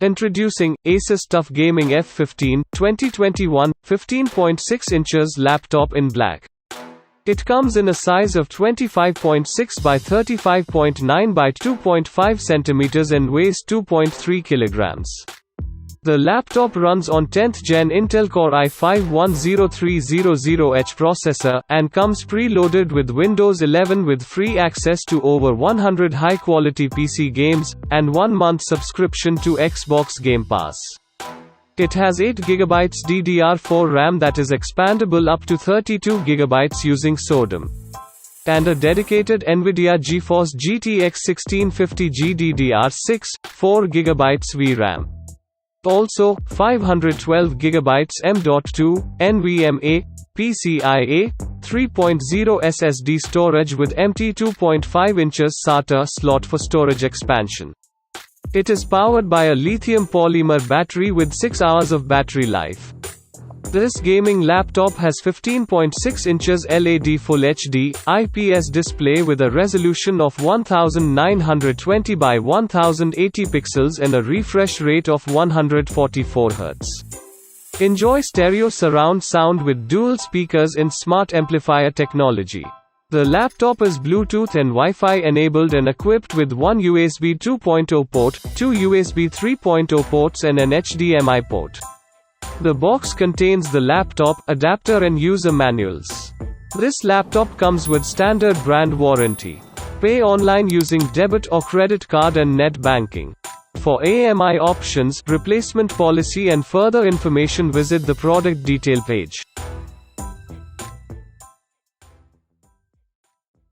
Introducing ASUS TUF Gaming F15 2021 15.6 inches laptop in black. It comes in a size of 25.6 by 35.9 by 2.5 centimeters and weighs 2.3 kilograms. The laptop runs on 10th Gen Intel Core i3-1115G4 processor, and comes preloaded with Windows 11 with free access to over 100 high-quality PC games, and 1-month subscription to Xbox Game Pass. It has 8GB DDR4 RAM that is expandable up to 32GB using SO-DIMM. And a dedicated NVIDIA GeForce GTX 1650G DDR6, 4GB VRAM. Also, 512GB M.2 NVMe PCIe 3.0 SSD storage with M.2 2.5 SATA slot for storage expansion. It is powered by a lithium polymer battery with 6 hours of battery life. This gaming laptop has 15.6 inches LED Full HD IPS display with a resolution of 1920 by 1080 pixels and a refresh rate of 144 Hz. Enjoy stereo surround sound with dual speakers in smart amplifier technology. The laptop is Bluetooth and Wi-Fi enabled and equipped with one USB 2.0 port, two USB 3.0 ports and an HDMI port. The box contains the laptop, adapter and user manuals. This laptop comes with standard brand warranty. Pay online using debit or credit card and net banking. For AMI options, replacement policy and further information visit the product detail page.